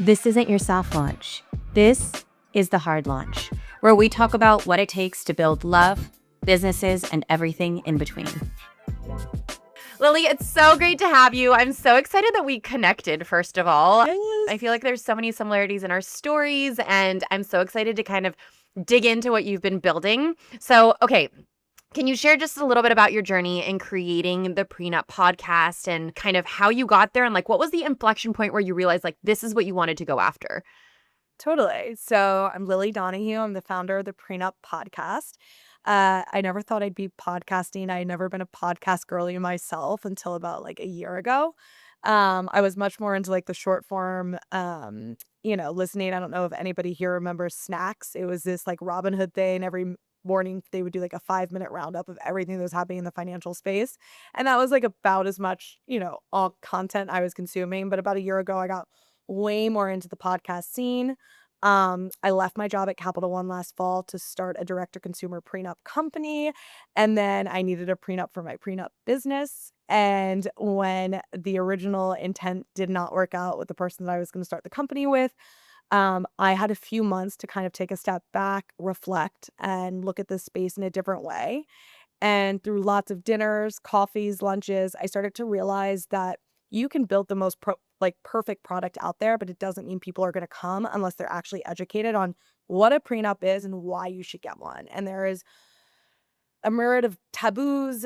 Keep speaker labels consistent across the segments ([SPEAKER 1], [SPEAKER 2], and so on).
[SPEAKER 1] This isn't your soft launch. This is the hard launch, where we talk about what it takes to build love, businesses, and everything in between. Lilli, it's so great to have you. I'm so excited that we connected, first of all.
[SPEAKER 2] Yes.
[SPEAKER 1] I feel like there's so many similarities in our stories, and I'm so excited to kind of dig into what you've been building. So, okay, can you share just a little bit about your journey in creating the Prenup podcast and kind of how you got there and like what was the inflection point where you realized like this is what you wanted to go after?
[SPEAKER 2] Totally. So I'm Lilli Donahue. I'm the founder of the Prenup Podcast. I never thought I'd be podcasting. I had never been a podcast girly myself until about like a year ago. I was much more into like the short form, listening. I don't know if anybody here remembers Snacks. It was this like Robin Hood thing. Every morning they would do like a 5-minute roundup of everything that was happening in the financial space. And that was like about as much, all content I was consuming. But about a year ago, I got way more into the podcast scene. I left my job at Capital One last fall to start a direct-to-consumer prenup company, and then I needed a prenup for my prenup business. And when the original intent did not work out with the person that I was going to start the company with, I had a few months to kind of take a step back, reflect, and look at this space in a different way. And through lots of dinners, coffees, lunches, I started to realize that you can build the most perfect product out there, but it doesn't mean people are going to come unless they're actually educated on what a prenup is and why you should get one. And there is a myriad of taboos,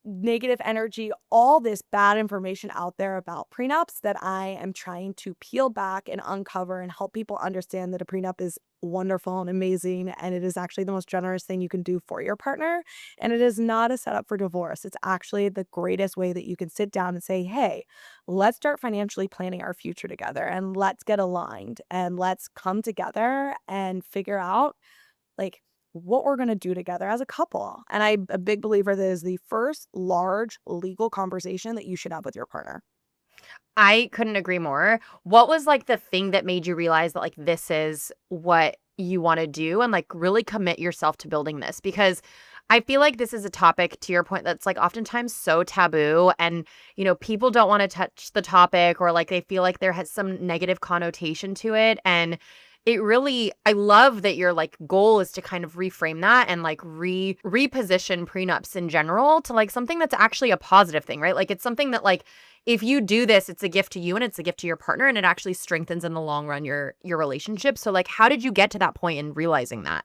[SPEAKER 2] negative energy, all this bad information out there about prenups that I am trying to peel back and uncover and help people understand that a prenup is wonderful and amazing, and it is actually the most generous thing you can do for your partner. And it is not a setup for divorce. It's actually the greatest way that you can sit down and say, hey, let's start financially planning our future together, and let's get aligned, and let's come together and figure out like what we're going to do together as a couple. And I'm a big believer that is the first large legal conversation that you should have with your partner.
[SPEAKER 1] I couldn't agree more. What was like the thing that made you realize that like this is what you want to do and like really commit yourself to building this? Because I feel like this is a topic, to your point, that's like oftentimes so taboo, and people don't want to touch the topic, or like they feel like there has some negative connotation to it. And I love that your like goal is to kind of reframe that and like reposition prenups in general to like something that's actually a positive thing, right? Like it's something that like if you do this, it's a gift to you and it's a gift to your partner, and it actually strengthens in the long run your relationship. So like how did you get to that point in realizing that?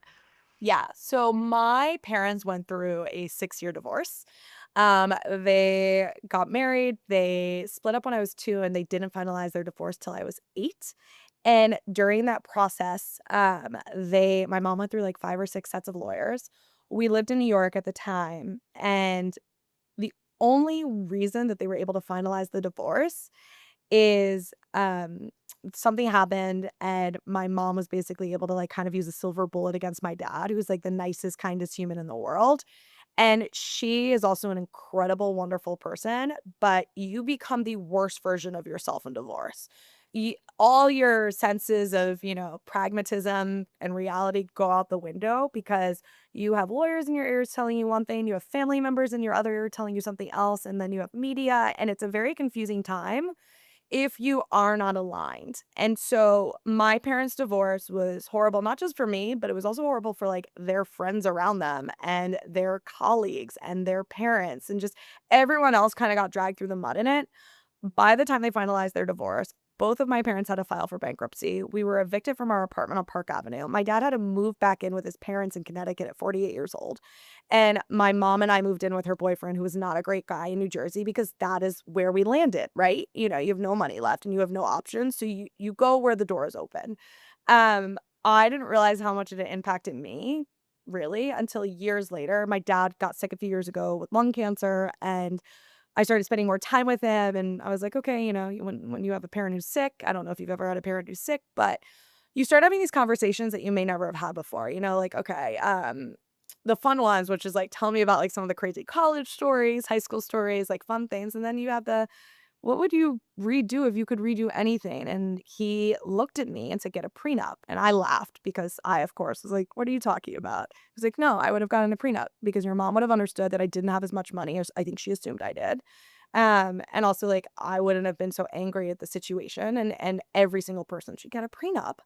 [SPEAKER 2] Yeah. So my parents went through a 6-year divorce. They got married, they split up when I was 2, and they didn't finalize their divorce till I was 8. And during that process, my mom went through like 5 or 6 sets of lawyers. We lived in New York at the time, and the only reason that they were able to finalize the divorce is something happened, and my mom was basically able to like kind of use a silver bullet against my dad, who was like the nicest, kindest human in the world. And she is also an incredible, wonderful person, but you become the worst version of yourself in divorce. All your senses of, pragmatism and reality go out the window because you have lawyers in your ears telling you one thing, you have family members in your other ear telling you something else, and then you have media, and it's a very confusing time if you are not aligned. And so my parents' divorce was horrible, not just for me, but it was also horrible for like their friends around them and their colleagues and their parents, and just everyone else kind of got dragged through the mud in it. By the time they finalized their divorce, both of my parents had to file for bankruptcy. We were evicted from our apartment on Park Avenue. My dad had to move back in with his parents in Connecticut at 48 years old. And my mom and I moved in with her boyfriend, who was not a great guy, in New Jersey, because that is where we landed, right? You have no money left and you have no options. So you go where the door is open. I didn't realize how much it had impacted me, really, until years later. My dad got sick a few years ago with lung cancer, and I started spending more time with him, and I was like, okay, when you have a parent who's sick, I don't know if you've ever had a parent who's sick, but you start having these conversations that you may never have had before, like, okay, the fun ones, which is like, tell me about like some of the crazy college stories, high school stories, like fun things. And then you have what would you redo if you could redo anything? And he looked at me and said, get a prenup. And I laughed because I, of course, was like, what are you talking about? He was like, no, I would have gotten a prenup because your mom would have understood that I didn't have as much money as I think she assumed I did. And also like I wouldn't have been so angry at the situation, and every single person should get a prenup.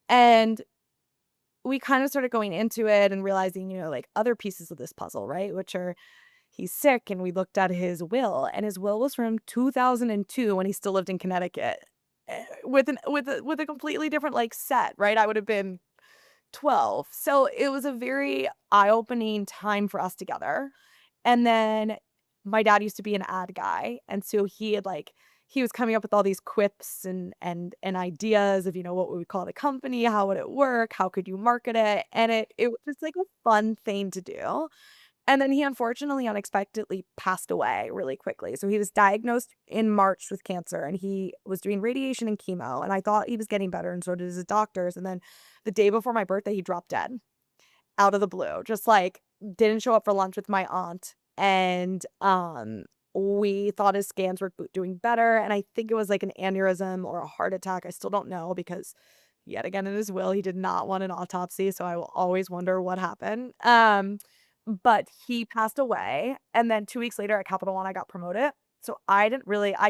[SPEAKER 2] And we kind of started going into it and realizing, like other pieces of this puzzle, right? Which are he's sick, and we looked at his will, and his will was from 2002 when he still lived in Connecticut, with a completely different like set, right? I would have been 12. So it was a very eye-opening time for us together. And then my dad used to be an ad guy, and so he was coming up with all these quips and ideas of, what would we call the company, how would it work, how could you market it, and it was just like a fun thing to do. And then he unfortunately unexpectedly passed away really quickly. So he was diagnosed in March with cancer, and he was doing radiation and chemo, and I thought he was getting better, and so did his doctors. And then the day before my birthday, he dropped dead out of the blue. Just like didn't show up for lunch with my aunt. And we thought his scans were doing better, and I think it was like an aneurysm or a heart attack. I still don't know, because yet again in his will he did not want an autopsy, so I will always wonder what happened. But he passed away, and then 2 weeks later at Capital One I got promoted. So I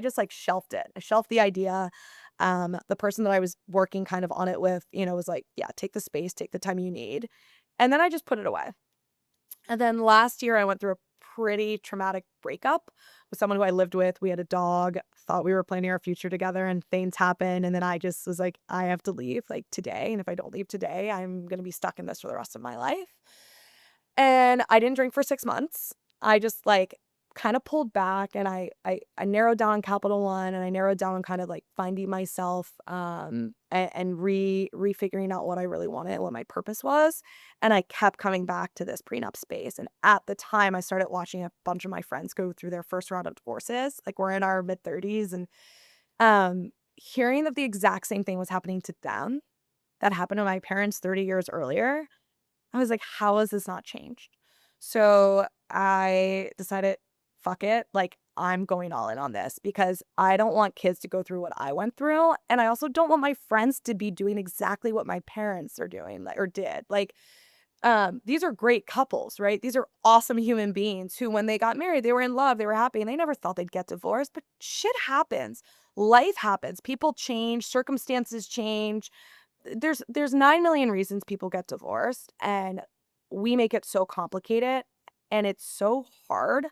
[SPEAKER 2] just like shelved it. I shelved the idea. The person that I was working kind of on it with, was like, yeah, take the space, take the time you need. And then I just put it away. And then last year I went through a pretty traumatic breakup with someone who I lived with. We had a dog, thought we were planning our future together, and things happened. And then I just was like, I have to leave like today. And if I don't leave today, I'm going to be stuck in this for the rest of my life. And I didn't drink for 6 months. I just like kind of pulled back, and I narrowed down on Capital One, and I narrowed down on kind of like finding myself, and refiguring out what I really wanted, what my purpose was. And I kept coming back to this prenup space. And at the time I started watching a bunch of my friends go through their first round of divorces. Like we're in our mid-30s, and hearing that the exact same thing was happening to them that happened to my parents 30 years earlier, I was like, how has this not changed? So I decided, fuck it. Like, I'm going all in on this, because I don't want kids to go through what I went through. And I also don't want my friends to be doing exactly what my parents are doing, like, or did. Like, these are great couples, right? These are awesome human beings who, when they got married, they were in love, they were happy, and they never thought they'd get divorced. But shit happens. Life happens. People change, circumstances change. There's 9 million reasons people get divorced, and we make it so complicated, and it's so hard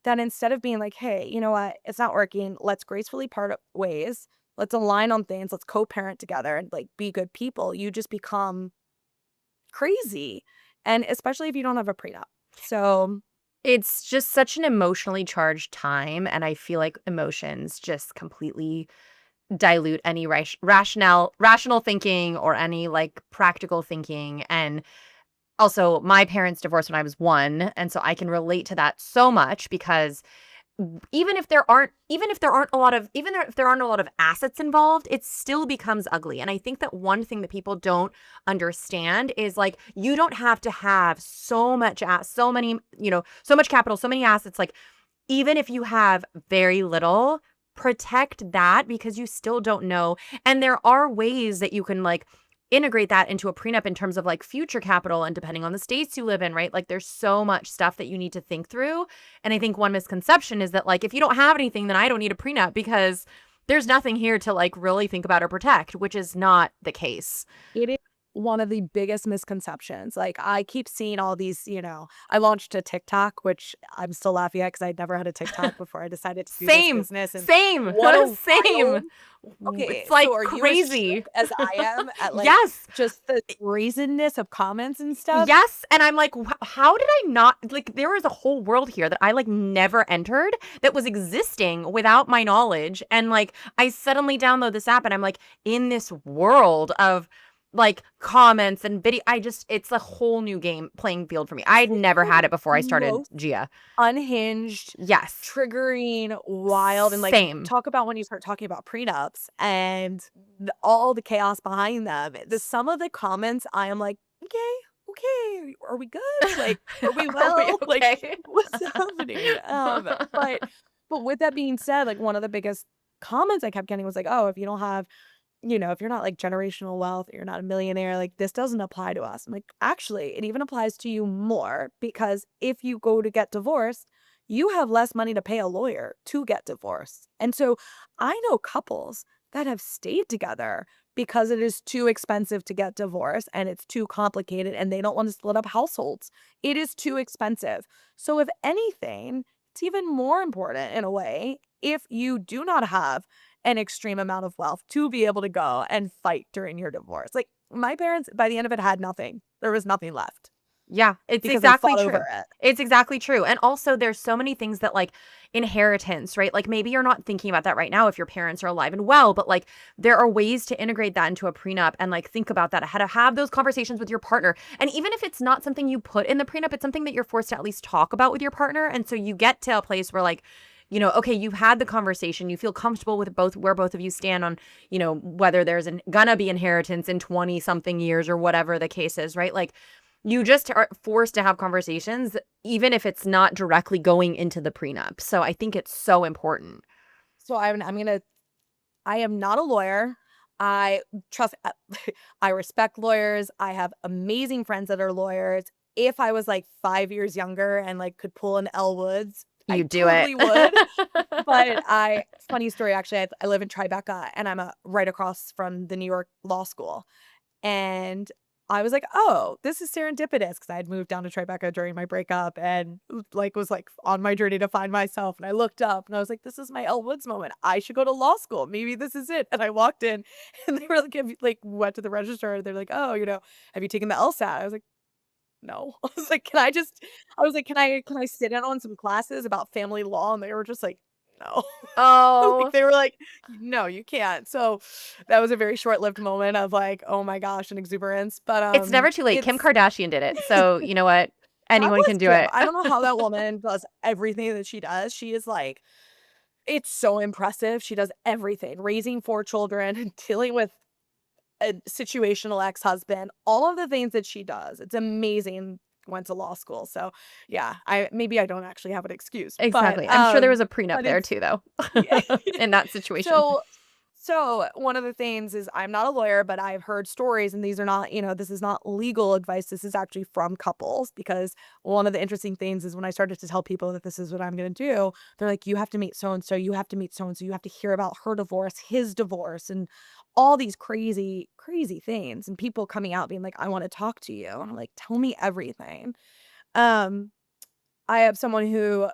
[SPEAKER 2] that instead of being like, hey, you know what, it's not working, let's gracefully part ways, let's align on things, let's co-parent together and like be good people, you just become crazy. And especially if you don't have a prenup. So
[SPEAKER 1] It's just such an emotionally charged time, and I feel like emotions just completely dilute any rational thinking or any like practical thinking. And also my parents divorced when I was 1, and so I can relate to that so much, because even if there aren't a lot of assets involved, it still becomes ugly. And I think that one thing that people don't understand is like, you don't have to have so much capital, so many assets. Like, even if you have very little, protect that, because you still don't know. And there are ways that you can like integrate that into a prenup in terms of like future capital, and depending on the states you live in, right? Like there's so much stuff that you need to think through. And I think one misconception is that like, if you don't have anything, then I don't need a prenup, because there's nothing here to like really think about or protect, which is not the case.
[SPEAKER 2] it is one of the biggest misconceptions. Like I keep seeing all these, I launched a TikTok, which I'm still laughing at because I'd never had a TikTok before I decided to do this business. And
[SPEAKER 1] Same.
[SPEAKER 2] what a
[SPEAKER 1] Same.
[SPEAKER 2] wild- Okay,
[SPEAKER 1] It's like
[SPEAKER 2] so are
[SPEAKER 1] crazy.
[SPEAKER 2] you as shook as I am at like
[SPEAKER 1] Yes.
[SPEAKER 2] just the brazenness of comments and stuff?
[SPEAKER 1] Yes. And I'm like, how did I not, like, there is a whole world here that I like never entered that was existing without my knowledge. And like, I suddenly download this app, and I'm like in this world of like comments and video. It's a whole new playing field for me. I'd never had it before I started
[SPEAKER 2] Most
[SPEAKER 1] Gia.
[SPEAKER 2] unhinged,
[SPEAKER 1] Yes.
[SPEAKER 2] triggering, wild, and like
[SPEAKER 1] Same.
[SPEAKER 2] talk about when you start talking about prenups and all the chaos behind them. Some of the comments, I am like, okay, are we good? Like, are we well?
[SPEAKER 1] Are we okay?
[SPEAKER 2] Like, what's happening? But with that being said, like one of the biggest comments I kept getting was like, oh, if you don't have, if you're not like generational wealth, or you're not a millionaire, like this doesn't apply to us. I'm like, actually, it even applies to you more, because if you go to get divorced, you have less money to pay a lawyer to get divorced. And so I know couples that have stayed together because it is too expensive to get divorced and it's too complicated and they don't want to split up households. It is too expensive. So, if anything, it's even more important in a way if you do not have an extreme amount of wealth to be able to go and fight during your divorce. Like my parents, by the end of it, had nothing. There was nothing left
[SPEAKER 1] Yeah, it's
[SPEAKER 2] because they
[SPEAKER 1] exactly
[SPEAKER 2] fought
[SPEAKER 1] true.
[SPEAKER 2] over it.
[SPEAKER 1] It's exactly true. And also there's so many things that like inheritance, right? Like maybe you're not thinking about that right now if your parents are alive and well, but like there are ways to integrate that into a prenup and like think about that, how to have those conversations with your partner. And even if it's not something you put in the prenup, it's something that you're forced to at least talk about with your partner. And so you get to a place where like, okay, you've had the conversation, you feel comfortable with both where both of you stand on, whether there's gonna be inheritance in 20 something years or whatever the case is, right? Like you just are forced to have conversations, even if it's not directly going into the prenup. So I think it's so important.
[SPEAKER 2] So I am not a lawyer. I trust, I respect lawyers. I have amazing friends that are lawyers. If I was like 5 years younger and like could pull an Elle Woods,
[SPEAKER 1] You
[SPEAKER 2] I
[SPEAKER 1] do it.
[SPEAKER 2] totally would. But funny story, actually, I live in Tribeca and I'm right across from the New York Law School. And I was like, "Oh, this is serendipitous," because I had moved down to Tribeca during my breakup and, like, was, like, on my journey to find myself, and I looked up, and I was like, "This is my Elle Woods moment. I should go to law school. Maybe this is it." And I walked in, and they were like, "Have you" like, went to the registrar, they're like, "Oh, have you taken the LSAT?" I was like, "No." I was like, I was like, "Can I sit in on some classes about family law?" And they were just like, "No." Like,
[SPEAKER 1] Oh,
[SPEAKER 2] they were like, "No, you can't." So, that was a very short-lived moment of, like, oh my gosh, and exuberance, but,
[SPEAKER 1] it's never too late. Kim
[SPEAKER 2] it's
[SPEAKER 1] Kardashian did it. So you know what?
[SPEAKER 2] God
[SPEAKER 1] Anyone
[SPEAKER 2] bless
[SPEAKER 1] can do
[SPEAKER 2] Kim.
[SPEAKER 1] it.
[SPEAKER 2] I don't know how that woman does everything that she does. She is, like it's so impressive. She does everything, raising 4 children, dealing with a situational ex-husband, all of the things that she does. It's amazing. Went to law school. So, yeah, I don't actually have an excuse,
[SPEAKER 1] Exactly. I'm sure there was a prenup
[SPEAKER 2] but
[SPEAKER 1] there
[SPEAKER 2] it's
[SPEAKER 1] too, though,
[SPEAKER 2] yeah.
[SPEAKER 1] in that situation.
[SPEAKER 2] So one of the things is I'm not a lawyer, but I've heard stories, and these are not, this is not legal advice. This is actually from couples because one of the interesting things is when I started to tell people that this is what I'm going to do, they're like, you have to meet so and so, you have to meet so and so, you have to hear about her divorce, his divorce, and all these crazy, crazy things. And people coming out being like, I want to talk to you. And I'm like, tell me everything. Um, I have someone who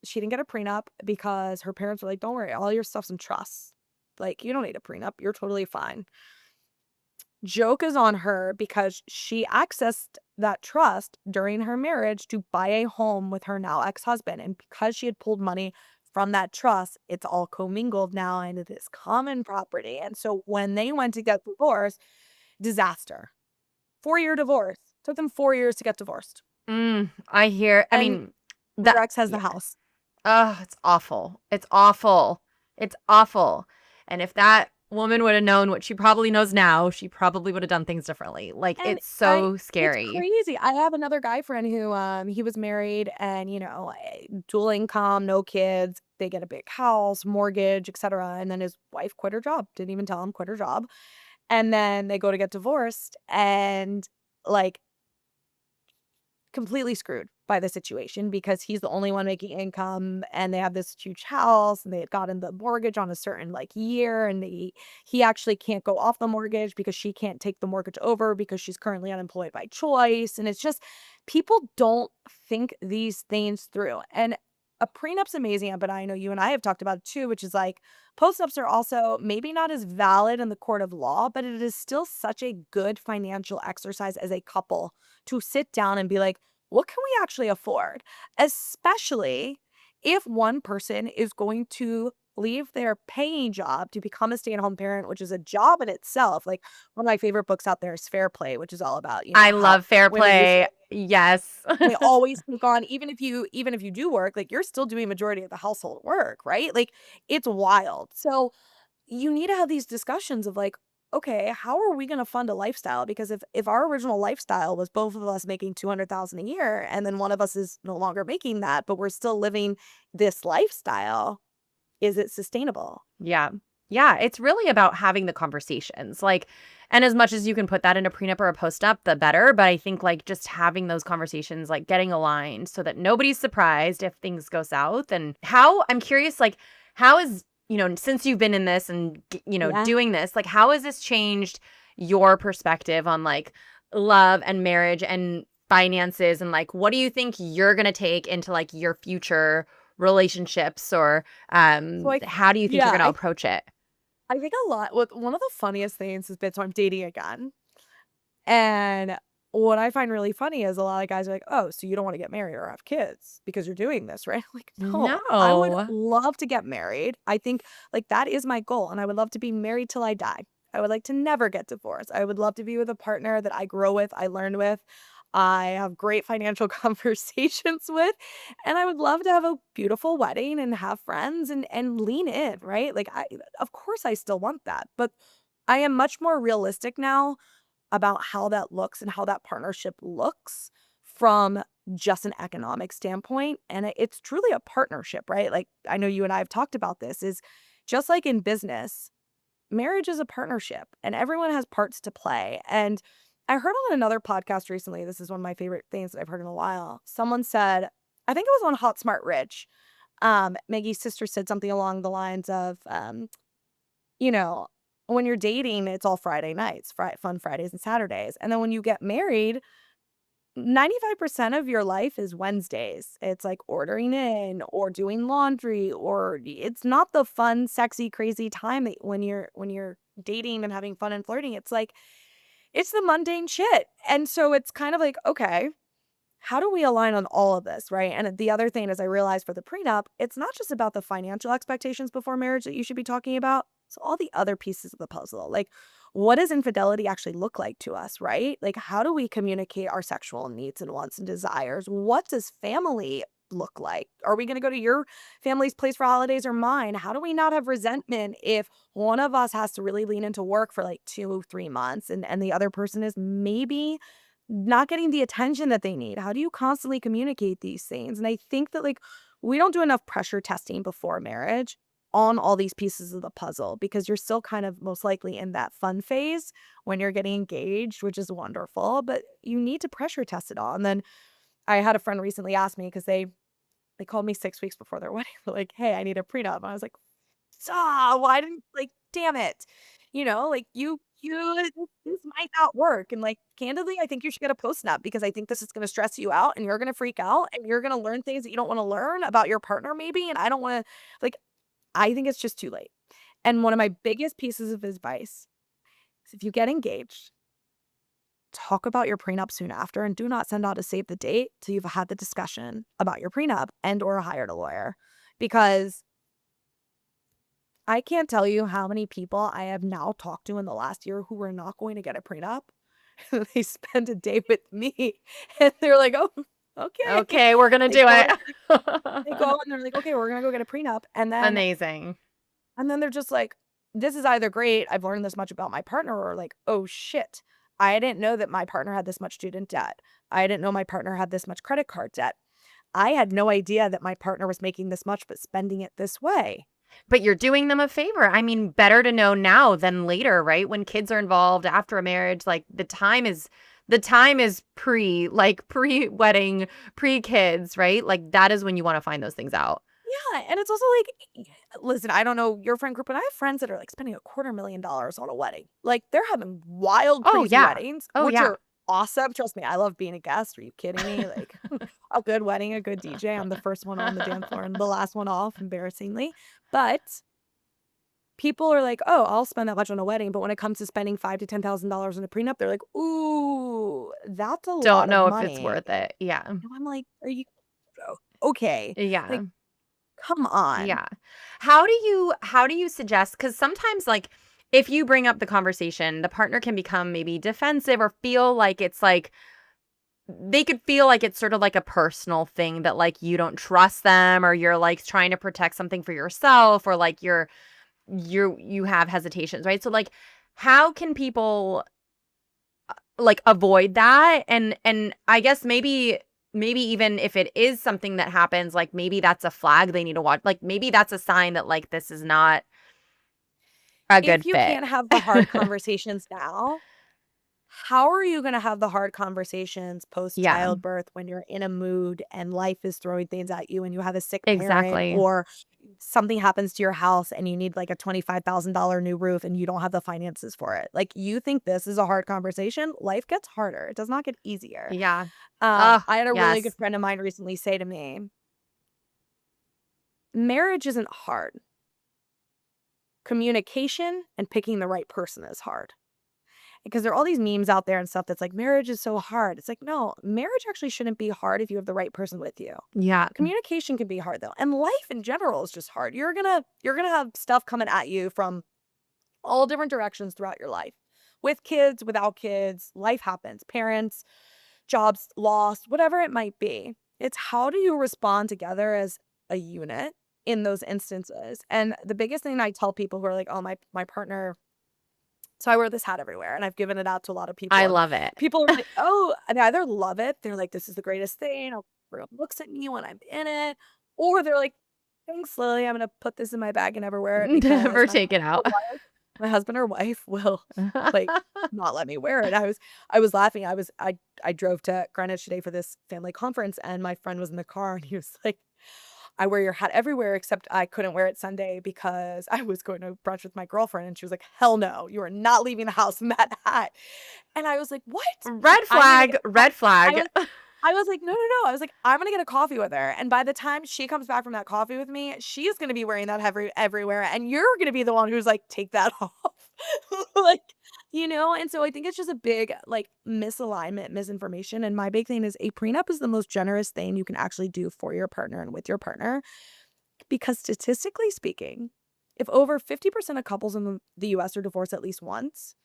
[SPEAKER 2] she didn't get a prenup because her parents were like, "Don't worry, all your stuff's in trust. Like, you don't need a prenup. You're totally fine." Joke is on her because she accessed that trust during her marriage to buy a home with her now ex-husband. And because she had pulled money from that trust, it's all commingled now and it is common property. And so when they went to get divorced, disaster. 4-year divorce. Took them 4 years to get divorced.
[SPEAKER 1] I hear, I
[SPEAKER 2] And
[SPEAKER 1] mean,
[SPEAKER 2] her
[SPEAKER 1] that,
[SPEAKER 2] ex has the
[SPEAKER 1] yeah.
[SPEAKER 2] house.
[SPEAKER 1] It's awful. It's awful. It's awful. And if that woman would have known what she probably knows now, she probably would have done things differently. Like,
[SPEAKER 2] And
[SPEAKER 1] it's so
[SPEAKER 2] it's
[SPEAKER 1] scary.
[SPEAKER 2] crazy. I have another guy friend who, he was married and, dual income, no kids. They get a big house, mortgage, etc. And then his wife quit her job. Didn't even tell him, quit her job. And then they go to get divorced and like completely screwed by the situation because he's the only one making income and they have this huge house and they had gotten the mortgage on a certain like year and he actually can't go off the mortgage because she can't take the mortgage over because she's currently unemployed by choice. And it's just people don't think these things through. And a prenup's amazing, but I know you and I have talked about it too, which is like postnups are also maybe not as valid in the court of law, but it is still such a good financial exercise as a couple to sit down and be like, what can we actually afford? Especially if one person is going to leave their paying job to become a stay-at-home parent, which is a job in itself. Like one of my favorite books out there is Fair Play, which is all about,
[SPEAKER 1] I
[SPEAKER 2] how
[SPEAKER 1] love fair
[SPEAKER 2] women usually
[SPEAKER 1] play. Yes.
[SPEAKER 2] they always take on, even if you do work, like you're still doing majority of the household work, right? Like it's wild. So you need to have these discussions of like, okay, how are we going to fund a lifestyle? Because if our original lifestyle was both of us making 200,000 a year and then one of us is no longer making that, but we're still living this lifestyle, is it sustainable?
[SPEAKER 1] Yeah. Yeah, it's really about having the conversations. Like, And as much as you can put that in a prenup or a post-up, the better. But I think like just having those conversations, like getting aligned so that nobody's surprised if things go south. And I'm curious, like, how is, since you've been in this and,
[SPEAKER 2] Yeah.
[SPEAKER 1] doing this, like, how has this changed your perspective on like love and marriage and finances? And like, what do you think you're going to take into like your future relationships, or
[SPEAKER 2] So
[SPEAKER 1] how do you think you're
[SPEAKER 2] yeah,
[SPEAKER 1] going to approach it?
[SPEAKER 2] I think a lot with one of the funniest things has been, so I'm dating again. And what I find really funny is a lot of guys are like, "Oh, so you don't want to get married or have kids because you're doing this, right?" Like, no, I would
[SPEAKER 1] No.
[SPEAKER 2] love to get married. I think like that is my goal. And I would love to be married till I die. I would like to never get divorced. I would love to be with a partner that I grow with, I learn with, I have great financial conversations with, and I would love to have a beautiful wedding and have friends and lean in, right? Like of course I still want that, but I am much more realistic now about how that looks and how that partnership looks from just an economic standpoint. And it's truly a partnership, right? Like I know you and I have talked about this, is just like in business, marriage is a partnership and everyone has parts to play. And I heard on another podcast recently, this is one of my favorite things that I've heard in a while. Someone said, I think it was on Hot Smart Rich. Maggie's sister said something along the lines of, you know, when you're dating, it's all Friday nights, fun Fridays and Saturdays. And then when you get married, 95% of your life is Wednesdays. It's like ordering in or doing laundry, or it's not the fun, sexy, crazy time that when you're dating and having fun and flirting. It's like it's the mundane shit. And so it's kind of like, okay, how do we align on all of this, right? And the other thing is I realized for the prenup, it's not just about the financial expectations before marriage that you should be talking about. It's all the other pieces of the puzzle. Like, what does infidelity actually look like to us, right? Like, how do we communicate our sexual needs and wants and desires? What does family look like? Are we going to go to your family's place for holidays or mine? How do we not have resentment if one of us has to really lean into work for like 2 3 months and the other person is maybe not getting the attention that they need? How do you constantly communicate these things? And I think that like we don't do enough pressure testing before marriage on all these pieces of the puzzle, because you're still kind of most likely in that fun phase when you're getting engaged, which is wonderful, but you need to pressure test it all. And then I had a friend recently ask me, because they called me 6 weeks before their wedding. They're like, "Hey, I need a prenup." And I was like, why didn't, like, damn it. Like this might not work. And like candidly, I think you should get a postnup, because I think this is gonna stress you out and you're gonna freak out and you're gonna learn things that you don't want to learn about your partner, maybe. And I don't want to, like, I think it's just too late. And one of my biggest pieces of advice is, if you get engaged, talk about your prenup soon after, and do not send out a save the date till you've had the discussion about your prenup and or hired a lawyer. Because I can't tell you how many people I have now talked to in the last year who were not going to get a prenup. They spend a day with me and they're like, "Oh, okay."
[SPEAKER 1] Okay, we're gonna
[SPEAKER 2] They
[SPEAKER 1] do
[SPEAKER 2] go
[SPEAKER 1] it.
[SPEAKER 2] they go and they're like, "Okay, we're gonna go get a prenup." And then
[SPEAKER 1] Amazing.
[SPEAKER 2] they're just like, "This is either great, I've learned this much about my partner," or like, "Oh shit, I didn't know that my partner had this much student debt. I didn't know my partner had this much credit card debt. I had no idea that my partner was making this much but spending it this way."
[SPEAKER 1] But you're doing them a favor. I mean, better to know now than later, right? When kids are involved after a marriage, like the time is pre-wedding, pre-kids, right? Like that is when you want to find those things out.
[SPEAKER 2] Yeah, and it's also like, listen, I don't know your friend group, but I have friends that are like spending $250,000 on a wedding. Like they're having wild,
[SPEAKER 1] Oh
[SPEAKER 2] crazy
[SPEAKER 1] yeah.
[SPEAKER 2] weddings,
[SPEAKER 1] Oh
[SPEAKER 2] which
[SPEAKER 1] yeah.
[SPEAKER 2] are awesome. Trust me, I love being a guest. Are you kidding me? Like a good wedding, a good DJ. I'm the first one on the dance floor and the last one off, embarrassingly. But people are like, "Oh, I'll spend that much on a wedding," but when it comes to spending $5,000 to $10,000 on a prenup, they're like, "Ooh, that's a
[SPEAKER 1] Don't
[SPEAKER 2] lot of
[SPEAKER 1] know if it's
[SPEAKER 2] money."
[SPEAKER 1] worth it. Yeah.
[SPEAKER 2] And I'm like, "Are you okay?
[SPEAKER 1] Yeah.
[SPEAKER 2] Like, come on."
[SPEAKER 1] Yeah. How do you suggest, cuz sometimes like if you bring up the conversation, the partner can become maybe defensive or feel like it's like they could feel like it's sort of like a personal thing that like you don't trust them, or you're like trying to protect something for yourself, or like you have hesitations, right? So like how can people like avoid that? And I guess maybe even if it is something that happens, like maybe that's a flag they need to watch. Like maybe that's a sign that like this is not a
[SPEAKER 2] if
[SPEAKER 1] good
[SPEAKER 2] you
[SPEAKER 1] fit.
[SPEAKER 2] can't have the hard conversations now, how are you gonna have the hard conversations post
[SPEAKER 1] Yeah,
[SPEAKER 2] childbirth when you're in a mood and life is throwing things at you and you have a sick parent
[SPEAKER 1] exactly.
[SPEAKER 2] or something happens to your house and you need like a $25,000 new roof and you don't have the finances for it? Like, you think this is a hard conversation? Life gets harder. It does not get easier.
[SPEAKER 1] Yeah. Oh,
[SPEAKER 2] I had a really good
[SPEAKER 1] yes.
[SPEAKER 2] friend of mine recently say to me, marriage isn't hard. Communication and picking the right person is hard. Because there are all these memes out there and stuff that's like, marriage is so hard. It's like, no, marriage actually shouldn't be hard if you have the right person with you.
[SPEAKER 1] Yeah.
[SPEAKER 2] Communication can be hard though. And life in general is just hard. You're gonna have stuff coming at you from all different directions throughout your life. With kids, without kids, life happens. Parents, jobs lost, whatever it might be. It's how do you respond together as a unit in those instances? And the biggest thing I tell people who are like, oh, my partner, so I wear this hat everywhere and I've given it out to a lot of
[SPEAKER 1] I
[SPEAKER 2] people and
[SPEAKER 1] love it.
[SPEAKER 2] people are like, "Oh," and they either love it, they're like, "This is the greatest thing," or everyone looks at me when I'm in it, or they're like, "Thanks, Lily, I'm gonna put this in my bag and never wear it because
[SPEAKER 1] Never take it out.
[SPEAKER 2] my husband or wife will, like, not let me wear it." I was laughing, I drove to Greenwich today for this family conference, and my friend was in the car, and he was like, I wear your hat everywhere except I couldn't wear it Sunday because I was going to brunch with my girlfriend, and she was like, "Hell no, you are not leaving the house in that hat." And I was like, "What?" She's like,
[SPEAKER 1] Red
[SPEAKER 2] "I'm gonna get
[SPEAKER 1] flag,
[SPEAKER 2] co"
[SPEAKER 1] red
[SPEAKER 2] I
[SPEAKER 1] flag.
[SPEAKER 2] was I was like, "No, no, no." I was like, "I'm gonna get a coffee with her, and by the time she comes back from that coffee with me, she is gonna be wearing that everywhere, and you're gonna be the one who's like, 'Take that off.'" Like, and so I think it's just a big, like, misalignment, misinformation, and my big thing is a prenup is the most generous thing you can actually do for your partner and with your partner, because statistically speaking, if over 50% of couples in the US are divorced at least once,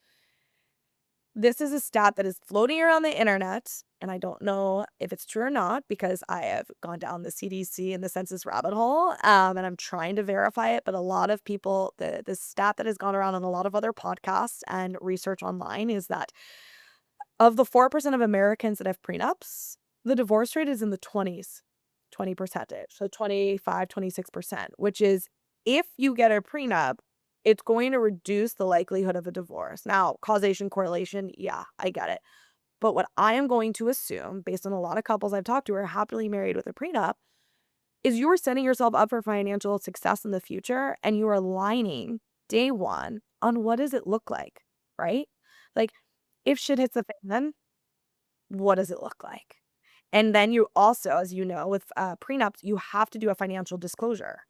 [SPEAKER 2] this is a stat that is floating around the internet, and I don't know if it's true or not because I have gone down the CDC and the census rabbit hole, and I'm trying to verify it. But a lot of people, the stat that has gone around on a lot of other podcasts and research online is that of the 4% of Americans that have prenups, the divorce rate is in the 20s, 20 percentage, so 25, 26%, which is if you get a prenup, it's going to reduce the likelihood of a divorce. Now, causation, correlation, yeah, I get it. But what I am going to assume, based on a lot of couples I've talked to who are happily married with a prenup, is you are setting yourself up for financial success in the future and you are aligning day one on what does it look like, right? Like, if shit hits the fan, what does it look like? And then you also, as you know, with prenups, you have to do a financial disclosure.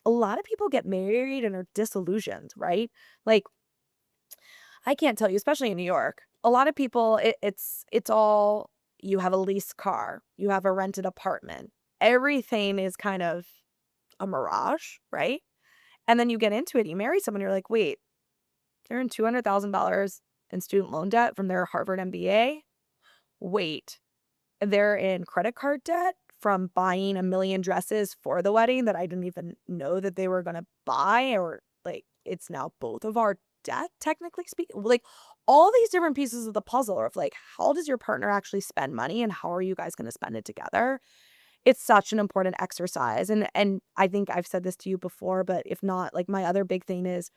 [SPEAKER 2] A lot of people get married and are disillusioned, right? Like, I can't tell you, especially in New York, a lot of people, it's all you have a leased car, you have a rented apartment. Everything is kind of a mirage, right? And then you get into it, you marry someone, you're like, wait, they're in $200,000 in student loan debt from their Harvard MBA. Wait, they're in credit card debt from buying a million dresses for the wedding that I didn't even know that they were gonna buy, or, like, it's now both of our debt, technically speaking. Like, all these different pieces of the puzzle of, like, how does your partner actually spend money, and how are you guys gonna spend it together? It's such an important exercise, and I think I've said this to you before, but if not, like, my other big thing is,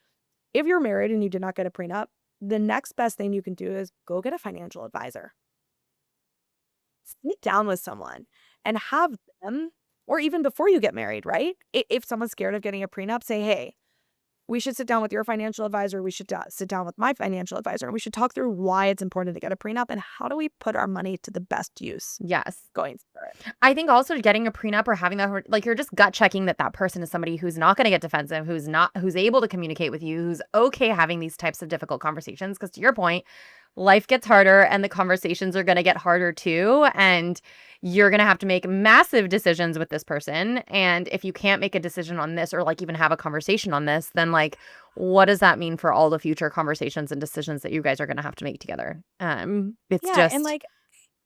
[SPEAKER 2] if you're married and you did not get a prenup, the next best thing you can do is go get a financial advisor. Sit down with someone and have them, or even before you get married, right? If someone's scared of getting a prenup, say, "Hey, we should sit down with your financial advisor. We should sit down with my financial advisor, and we should talk through why it's important to get a prenup and how do we put our money to the best use
[SPEAKER 1] Yes.
[SPEAKER 2] going forward."
[SPEAKER 1] I think also getting a prenup or having that, like, you're just gut checking that that person is somebody who's not going to get defensive, who's able to communicate with you, who's okay having these types of difficult conversations. Because to your point, life gets harder and the conversations are going to get harder too. And you're going to have to make massive decisions with this person. And if you can't make a decision on this or like even have a conversation on this, then like, what does that mean for all the future conversations and decisions that you guys are going to have to make together? It's
[SPEAKER 2] Yeah, and
[SPEAKER 1] just,
[SPEAKER 2] like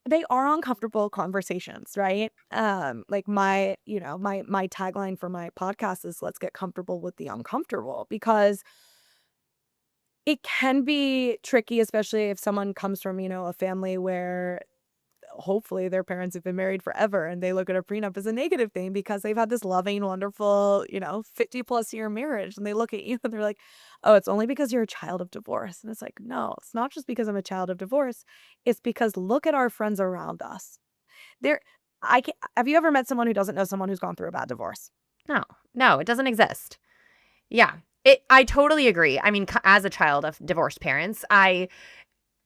[SPEAKER 2] they are uncomfortable conversations, right? Like my tagline for my podcast is let's get comfortable with the uncomfortable, because it can be tricky, especially if someone comes from, a family where hopefully their parents have been married forever and they look at a prenup as a negative thing because they've had this loving, wonderful, 50-plus-year marriage. And they look at you and they're like, oh, it's only because you're a child of divorce. And it's like, no, it's not just because I'm a child of divorce. It's because look at our friends around us. There, have you ever met someone who doesn't know someone who's gone through a bad divorce?
[SPEAKER 1] No, it doesn't exist. Yeah. I totally agree. I mean, as a child of divorced parents,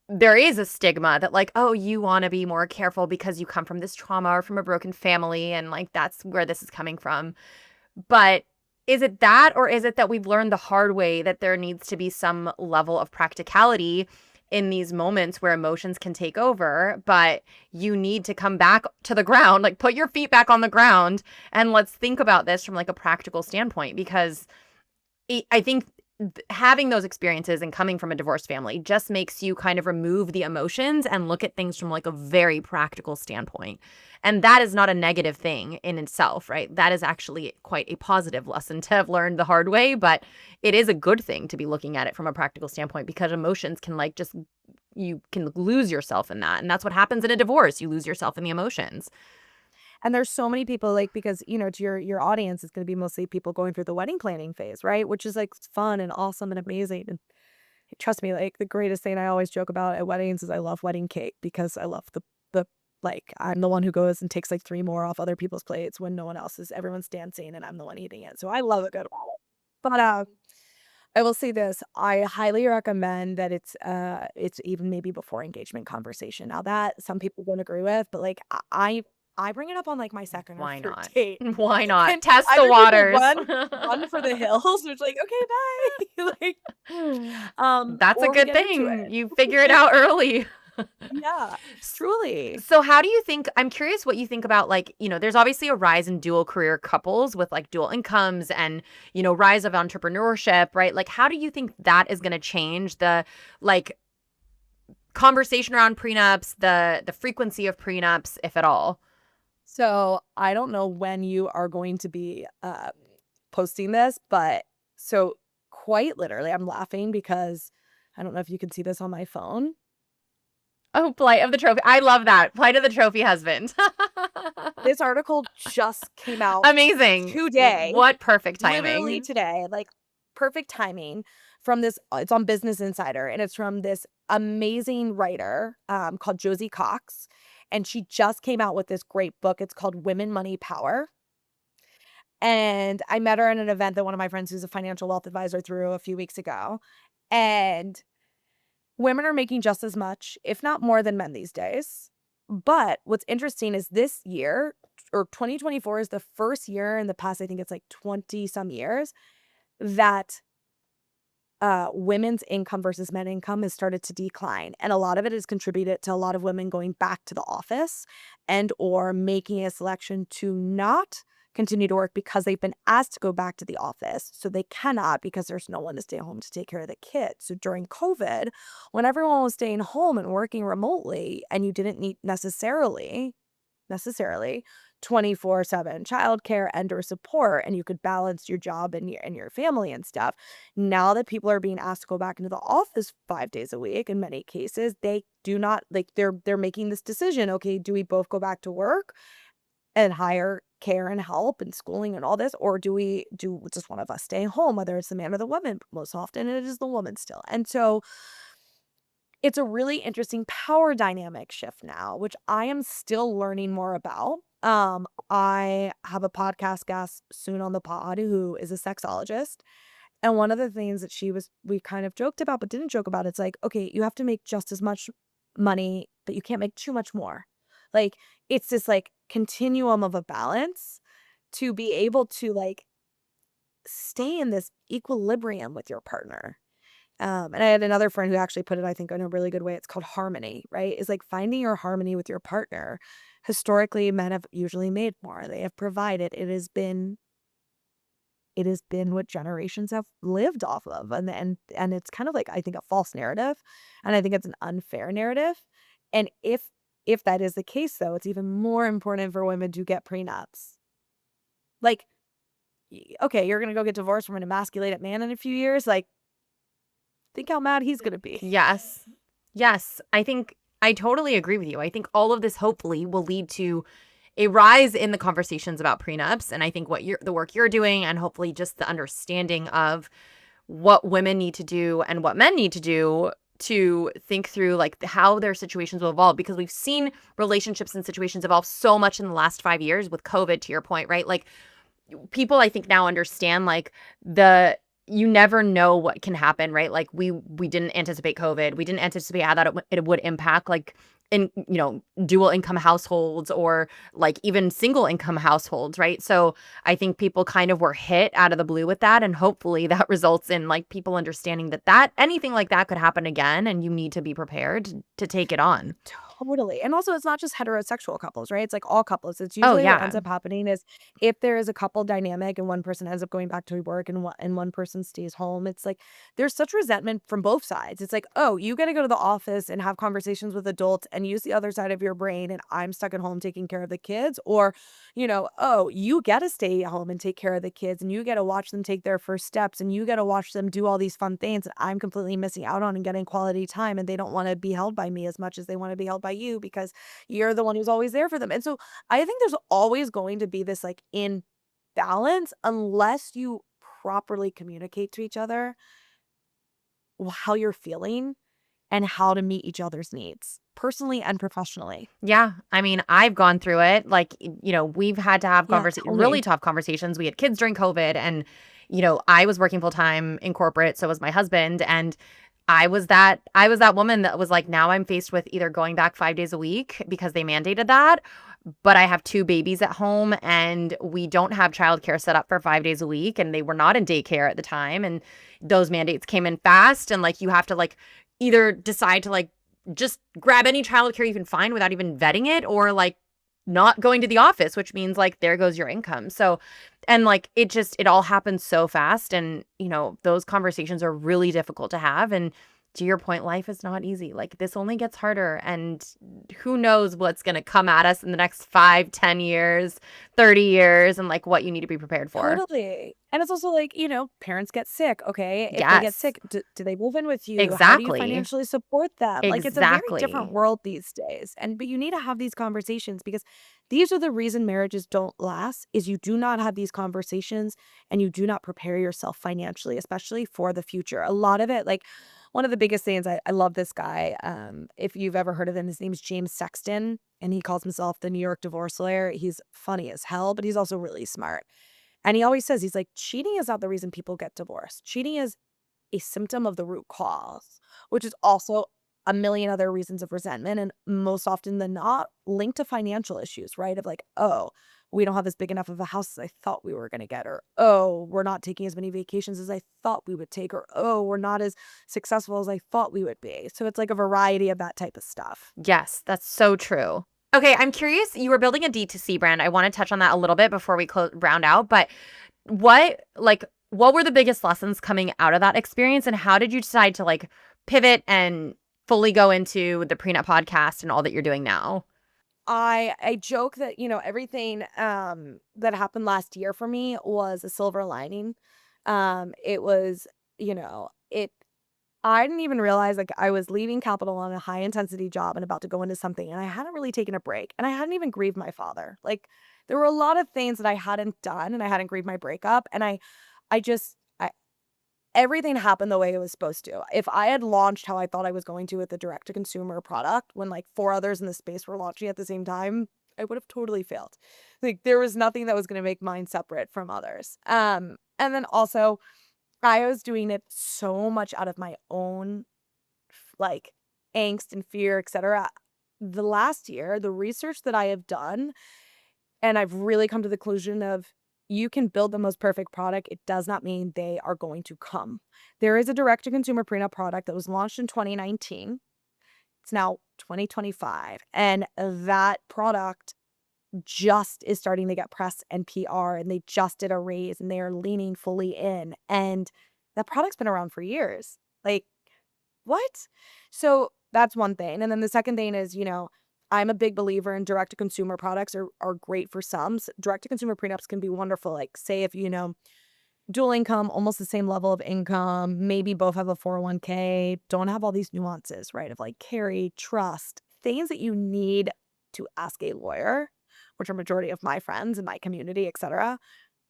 [SPEAKER 1] there is a stigma that like, oh, you want to be more careful because you come from this trauma or from a broken family, and like that's where this is coming from. But is it that, or is it that we've learned the hard way that there needs to be some level of practicality in these moments where emotions can take over, but you need to come back to the ground, like put your feet back on the ground, and let's think about this from like a practical standpoint? Because I think having those experiences and coming from a divorced family just makes you kind of remove the emotions and look at things from like a very practical standpoint. And that is not a negative thing in itself, right? That is actually quite a positive lesson to have learned the hard way, but it is a good thing to be looking at it from a practical standpoint, because emotions can like just, you can lose yourself in that. And that's what happens in a divorce. You lose yourself in the emotions.
[SPEAKER 2] And there's so many people, like, because, to your audience is going to be mostly people going through the wedding planning phase, right? Which is like fun and awesome and amazing. And trust me, like the greatest thing I always joke about at weddings is I love wedding cake, because I love the like, I'm the one who goes and takes like 3 more off other people's plates when no one else is, everyone's dancing and I'm the one eating it. So I love a good one. But I will say this, I highly recommend that it's even maybe before engagement conversation. Now that some people don't agree with, but like I bring it up on like my second or
[SPEAKER 1] Why
[SPEAKER 2] third
[SPEAKER 1] not?
[SPEAKER 2] date.
[SPEAKER 1] Why not?
[SPEAKER 2] And
[SPEAKER 1] Test the
[SPEAKER 2] either people
[SPEAKER 1] waters.
[SPEAKER 2] run for the hills. It's like, okay, bye. Like,
[SPEAKER 1] That's a
[SPEAKER 2] or we
[SPEAKER 1] good
[SPEAKER 2] get into
[SPEAKER 1] thing.
[SPEAKER 2] it.
[SPEAKER 1] You figure it out early.
[SPEAKER 2] Yeah, truly.
[SPEAKER 1] So how do you think, I'm curious what you think about, like, there's obviously a rise in dual career couples with like dual incomes and, rise of entrepreneurship, right? Like, how do you think that is going to change the like conversation around prenups, the frequency of prenups, if at all?
[SPEAKER 2] So I don't know when you are going to be posting this, but so quite literally, I'm laughing because I don't know if you can see this on my phone.
[SPEAKER 1] Oh, Plight of the Trophy. I love that. Plight of the Trophy husband.
[SPEAKER 2] This article just came out
[SPEAKER 1] Amazing.
[SPEAKER 2] today,
[SPEAKER 1] What perfect
[SPEAKER 2] literally
[SPEAKER 1] timing.
[SPEAKER 2] today, like perfect timing from this. It's on Business Insider, and it's from this amazing writer called Josie Cox. And she just came out with this great book. It's called Women, Money, Power. And I met her at an event that one of my friends who's a financial wealth advisor threw a few weeks ago. And women are making just as much, if not more, than men these days. But what's interesting is this year, or 2024, is the first year in the past, I think it's like 20 some years, that women's income versus men income has started to decline. And a lot of it is contributed to a lot of women going back to the office and or making a selection to not continue to work because they've been asked to go back to the office. So they cannot, because there's no one to stay home to take care of the kids. So during COVID, when everyone was staying home and working remotely, and you didn't need necessarily 24/7 childcare and or support, and you could balance your job and your family and stuff. Now that people are being asked to go back into the office 5 days a week, in many cases, they do not, like, they're making this decision. Okay, do we both go back to work and hire care and help and schooling and all this, or do just one of us stay home, whether it's the man or the woman? But most often it is the woman still. And so it's a really interesting power dynamic shift now, which I am still learning more about. I have a podcast guest soon on the pod who is a sexologist. And one of the things that we kind of joked about, but didn't joke about, it's like, okay, you have to make just as much money, but you can't make too much more. Like, it's this like continuum of a balance to be able to like stay in this equilibrium with your partner. And I had another friend who actually put it, I think, in a really good way. It's called harmony, right? It's like finding your harmony with your partner. Historically, men have usually made more. They have provided. It has been what generations have lived off of. And it's kind of like, I think, a false narrative. And I think it's an unfair narrative. And if that is the case, though, it's even more important for women to get prenups. Like, okay, you're going to go get divorced from an emasculated man in a few years. Like, think how mad he's going to be.
[SPEAKER 1] Yes. I think I totally agree with you. I think all of this hopefully will lead to a rise in the conversations about prenups. And I think the work you're doing, and hopefully just the understanding of what women need to do and what men need to do to think through like how their situations will evolve, because we've seen relationships and situations evolve so much in the last 5 years with COVID, to your point, right? Like people I think now understand like you never know what can happen, right? Like we didn't anticipate COVID. We didn't anticipate how it would impact like in dual income households or like even single income households, right? So I think people kind of were hit out of the blue with that, and hopefully that results in like people understanding that anything like that could happen again, and you need to be prepared to take it on.
[SPEAKER 2] Totally. And also, it's not just heterosexual couples, right? It's like all couples. It's
[SPEAKER 1] Oh
[SPEAKER 2] usually what
[SPEAKER 1] yeah.
[SPEAKER 2] ends up happening is if there is a couple dynamic and one person ends up going back to work and one person stays home, it's like there's such resentment from both sides. It's like, oh, you got to go to the office and have conversations with adults and use the other side of your brain, and I'm stuck at home taking care of the kids. Or, oh, you got to stay at home and take care of the kids, and you got to watch them take their first steps, and you got to watch them do all these fun things that I'm completely missing out on and getting quality time, and they don't want to be held by me as much as they want to be held by you because you're the one who's always there for them. And so I think there's always going to be this like imbalance unless you properly communicate to each other how you're feeling and how to meet each other's needs personally and professionally.
[SPEAKER 1] Yeah. I mean, I've gone through it. Like, we've had to have
[SPEAKER 2] Yeah,
[SPEAKER 1] really
[SPEAKER 2] totally.
[SPEAKER 1] tough conversations. We had kids during COVID, and, I was working full time in corporate. So was my husband. And I was that woman that was like, now I'm faced with either going back 5 days a week because they mandated that, but I have two babies at home and we don't have childcare set up for 5 days a week. And they were not in daycare at the time. And those mandates came in fast. And like, you have to like either decide to like just grab any childcare you can find without even vetting it, or like not going to the office, which means like there goes your income. So, and like it all happens so fast. And, those conversations are really difficult to have. And to your point, life is not easy. Like this only gets harder. And who knows what's going to come at us in the next 5, 10 years, 30 years, and like what you need to be prepared for.
[SPEAKER 2] Totally. And it's also like, parents get sick. Okay. If they get
[SPEAKER 1] Yes,
[SPEAKER 2] sick, do they move in with you? How do you
[SPEAKER 1] exactly.
[SPEAKER 2] financially support them? Like it's a very different
[SPEAKER 1] Exactly.
[SPEAKER 2] world these days. But you need to have these conversations because these are the reason marriages don't last is you do not have these conversations and you do not prepare yourself financially, especially for the future. A lot of it, like one of the biggest things, I love this guy. If you've ever heard of him, his name's James Sexton, and he calls himself the New York divorce lawyer. He's funny as hell, but he's also really smart. And he always says, he's like, cheating is not the reason people get divorced. Cheating is a symptom of the root cause, which is also a million other reasons of resentment. And most often than not, linked to financial issues, right? Of like, oh, we don't have as big enough of a house as I thought we were going to get, or oh, we're not taking as many vacations as I thought we would take, or oh, we're not as successful as I thought we would be. So it's like a variety of that type of stuff.
[SPEAKER 1] Yes, that's so true. Okay, I'm curious. You were building a D2C brand. I want to touch on that a little bit before we round out. But what were the biggest lessons coming out of that experience, and how did you decide to like pivot and fully go into the Prenup podcast and all that you're doing now?
[SPEAKER 2] I joke that, everything that happened last year for me was a silver lining. It was, it I didn't even realize like I was leaving Capital on a high intensity job and about to go into something, and I hadn't really taken a break, and I hadn't even grieved my father. Like there were a lot of things that I hadn't done, and I hadn't grieved my breakup, and I just everything happened the way it was supposed to. If I had launched how I thought I was going to with the direct to consumer product when like four others in the space were launching at the same time, I would have totally failed. Like there was nothing that was going to make mine separate from others. And then also I was doing it so much out of my own like angst and fear, etc. The last year, the research that I have done, and I've really come to the conclusion of you can build the most perfect product. It does not mean they are going to come. There is a direct to consumer prenup product that was launched in 2019. It's now 2025. And that product just is starting to get press and PR, and they just did a raise and they are leaning fully in. And that product's been around for years. Like, what? So that's one thing. And then the second thing is, I'm a big believer in direct to consumer products are great for some. Direct to consumer prenups can be wonderful. Like, say, if dual income, almost the same level of income, maybe both have a 401k, don't have all these nuances, right? Of like carry, trust, things that you need to ask a lawyer, which are majority of my friends in my community, etc.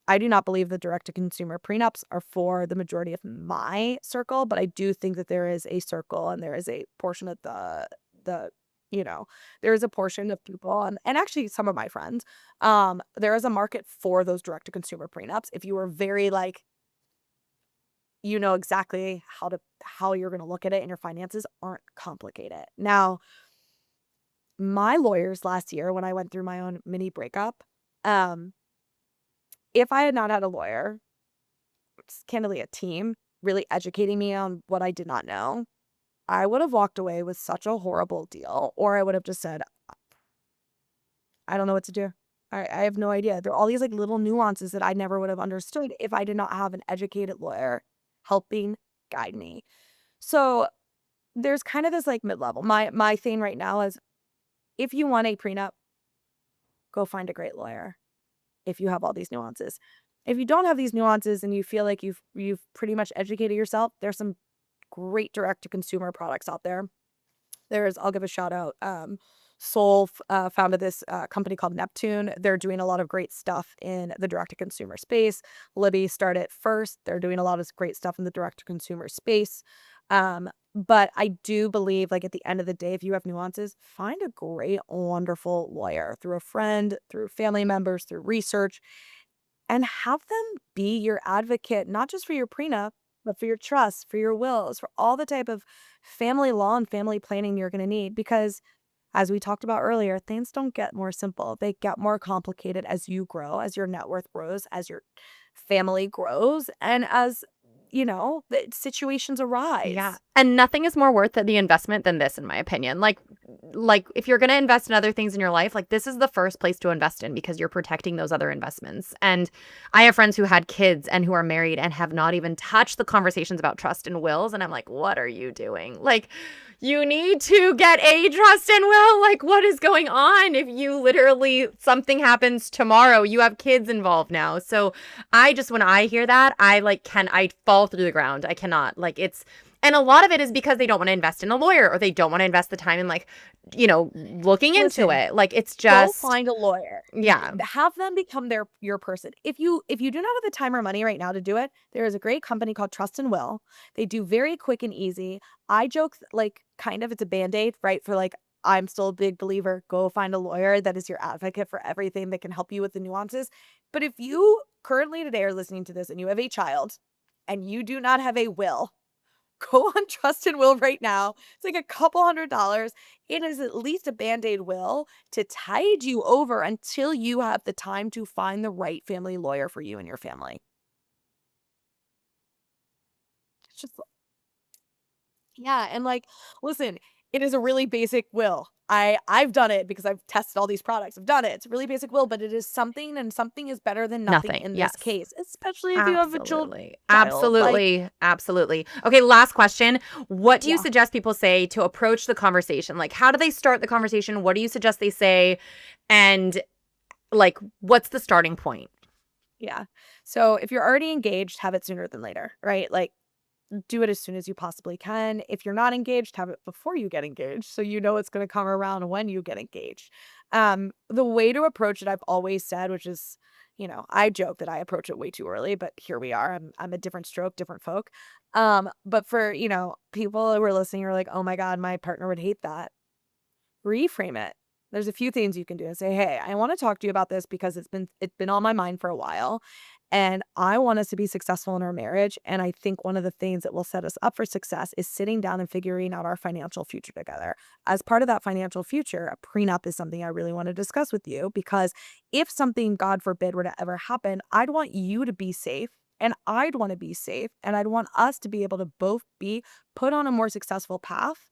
[SPEAKER 2] I do not believe the direct-to-consumer prenups are for the majority of my circle, but I do think that there is a circle and there is a portion of the there is a portion of people and actually some of my friends, there is a market for those direct-to-consumer prenups. If you are very like, you know exactly how you're gonna look at it and your finances aren't complicated. Now, my lawyers last year when I went through my own mini breakup, um, if I had not had a lawyer, candidly a team, really educating me on what I did not know, I would have walked away with such a horrible deal, or I would have just said, I don't know what to do. I have no idea. There are all these like little nuances that I never would have understood if I did not have an educated lawyer helping guide me. So there's kind of this like mid-level. My thing right now is if you want a prenup, go find a great lawyer if you have all these nuances. If you don't have these nuances and you feel like you've pretty much educated yourself, there's some great direct to consumer products out there. I'll give a shout out. Founded this company called Neptune. They're doing a lot of great stuff in the direct to consumer space. Libby started first. They're doing a lot of great stuff in the direct to consumer space. But I do believe, like, at the end of the day, if you have nuances, find a great, wonderful lawyer through a friend, through family members, through research, and have them be your advocate, not just for your prenup, but for your trust, for your wills, for all the type of family law and family planning you're going to need. Because as we talked about earlier, things don't get more simple. They get more complicated as you grow, as your net worth grows, as your family grows, and as, the situations
[SPEAKER 1] Yeah.
[SPEAKER 2] arise.
[SPEAKER 1] And nothing is more worth the investment than this, in my opinion. Like if you're going to invest in other things in your life, like this is the first place to invest in because you're protecting those other investments. And I have friends who had kids and who are married and have not even touched the conversations about trust and wills. And I'm like, what are you doing? Like, you need to get a trust and will. Like, what is going on? If you literally, something happens tomorrow, you have kids involved now. So when I hear that, I fall through the ground. I cannot. And a lot of it is because they don't want to invest in a lawyer or they don't want to invest the time in looking into
[SPEAKER 2] Listen,
[SPEAKER 1] it. Like it's
[SPEAKER 2] go
[SPEAKER 1] just,
[SPEAKER 2] find a lawyer.
[SPEAKER 1] yeah.
[SPEAKER 2] Have them become your person. If you do not have the time or money right now to do it, there is a great company called Trust and Will. They do very quick and easy. I joke like kind of it's a band-aid, right? For like I'm still a big believer, go find a lawyer that is your advocate for everything that can help you with the nuances. But if you currently today are listening to this and you have a child and you do not have a will, go on Trust and Will right now. It's like a couple $100. It is at least a band-aid will to tide you over until you have the time to find the right family lawyer for you and your family. It's just, yeah, and like, listen, it is a really basic will. I've done it because I've tested all these products. I've done it. It's a really basic will, but it is something, and something is better than nothing
[SPEAKER 1] Nothing.
[SPEAKER 2] in this
[SPEAKER 1] Yes.
[SPEAKER 2] case, especially if you have a
[SPEAKER 1] Absolutely.
[SPEAKER 2] child. Like,
[SPEAKER 1] Absolutely. Absolutely. Okay, last question. What do you
[SPEAKER 2] yeah.
[SPEAKER 1] suggest people say to approach the conversation? Like, how do they start the conversation? What do you suggest they say? And like, what's the starting point?
[SPEAKER 2] Yeah. So if you're already engaged, have it sooner than later, right? Like, do it as soon as you possibly can. If you're not engaged, have it before you get engaged so you know it's going to come around when you get engaged. The way to approach it, I've always said, which is, I joke that I approach it way too early, but here we are. I'm a different stroke, different folk. But for, people who are listening are like, oh my God, my partner would hate that. Reframe it. There's a few things you can do and say, hey, I want to talk to you about this because it's been on my mind for a while. And I want us to be successful in our marriage. And I think one of the things that will set us up for success is sitting down and figuring out our financial future together. As part of that financial future, a prenup is something I really want to discuss with you because if something, God forbid, were to ever happen, I'd want you to be safe and I'd want to be safe. And I'd want us to be able to both be put on a more successful path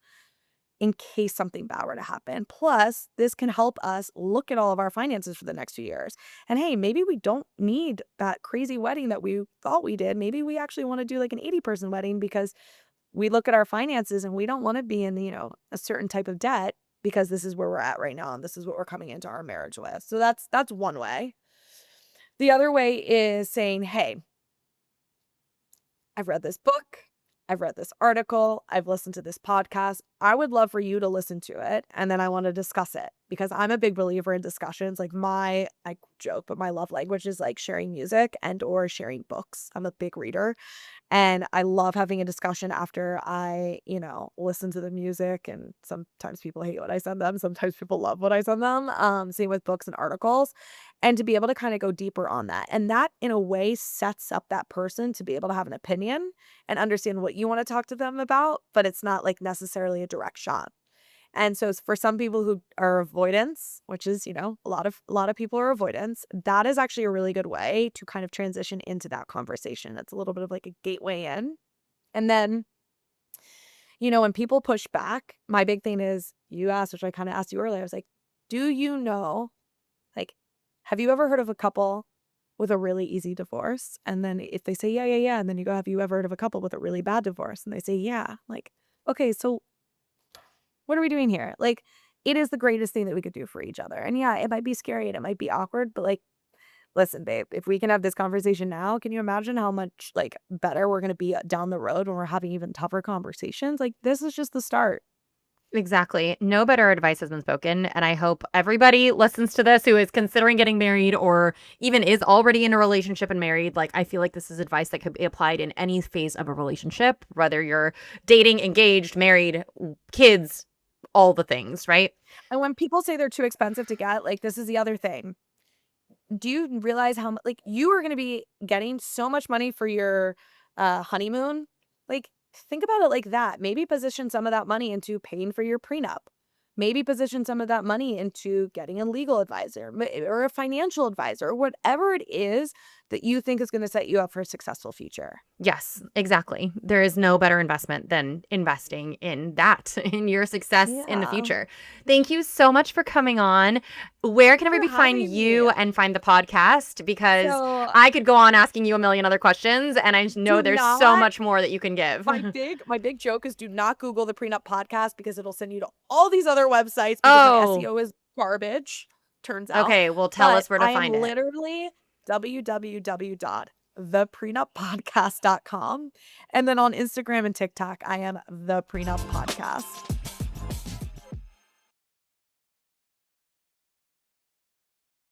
[SPEAKER 2] in case something bad were to happen. Plus, this can help us look at all of our finances for the next few years. And hey, maybe we don't need that crazy wedding that we thought we did. Maybe we actually want to do like an 80-person wedding because we look at our finances and we don't want to be in, a certain type of debt because this is where we're at right now and this is what we're coming into our marriage with. So that's one way. The other way is saying, hey, I've read this book. I've read this article, I've listened to this podcast. I would love for you to listen to it, and then I want to discuss it because I'm a big believer in discussions. Like I joke, but my love language is like sharing music and or sharing books. I'm a big reader. And I love having a discussion after I, listen to the music. And sometimes people hate what I send them. Sometimes people love what I send them. Same with books and articles. And to be able to kind of go deeper on that. And that in a way sets up that person to be able to have an opinion and understand what you want to talk to them about, but it's not like necessarily a direct shot. And so for some people who are avoidance, which is, a lot of people are avoidance, that is actually a really good way to kind of transition into that conversation. It's a little bit of like a gateway in. And then, when people push back, my big thing is you asked, which I kind of asked you earlier. I was like, do you know, like, have you ever heard of a couple with a really easy divorce? And then if they say, yeah. And then you go, have you ever heard of a couple with a really bad divorce? And they say, yeah. Like, okay, so what are we doing here? Like, it is the greatest thing that we could do for each other. And yeah, it might be scary and it might be awkward, but like, listen, babe, if we can have this conversation now, can you imagine how much like better we're going to be down the road when we're having even tougher conversations? Like, this is just the start.
[SPEAKER 1] Exactly. No better advice has been spoken. And I hope everybody listens to this who is considering getting married or even is already in a relationship and married. Like, I feel like this is advice that could be applied in any phase of a relationship, whether you're dating, engaged, married, kids, all the things, right?
[SPEAKER 2] And when people say they're too expensive to get, like, this is the other thing. Do you realize how much, like, you are going to be getting so much money for your honeymoon? Like, think about it like that. Maybe position some of that money into paying for your prenup. Maybe position some of that money into getting a legal advisor or a financial advisor or whatever it is that you think is going to set you up for a successful future.
[SPEAKER 1] Yes, exactly. There is no better investment than investing in that, in your success in the
[SPEAKER 2] Yeah.
[SPEAKER 1] future. Thank you so much for coming on. Where can everybody find
[SPEAKER 2] having
[SPEAKER 1] you
[SPEAKER 2] me.
[SPEAKER 1] and find the podcast? Because
[SPEAKER 2] So
[SPEAKER 1] I could go on asking you a million other questions, and I know
[SPEAKER 2] do
[SPEAKER 1] there's so
[SPEAKER 2] not
[SPEAKER 1] much more that you can give.
[SPEAKER 2] my big joke is do not Google the Prenup Podcast because it'll send you to all these other websites because my
[SPEAKER 1] Oh,
[SPEAKER 2] SEO is garbage, turns out.
[SPEAKER 1] okay. Well, tell
[SPEAKER 2] But
[SPEAKER 1] us where to
[SPEAKER 2] I am
[SPEAKER 1] find it.
[SPEAKER 2] literally www.theprenuppodcast.com. And then on Instagram and TikTok, I am the Prenup Podcast.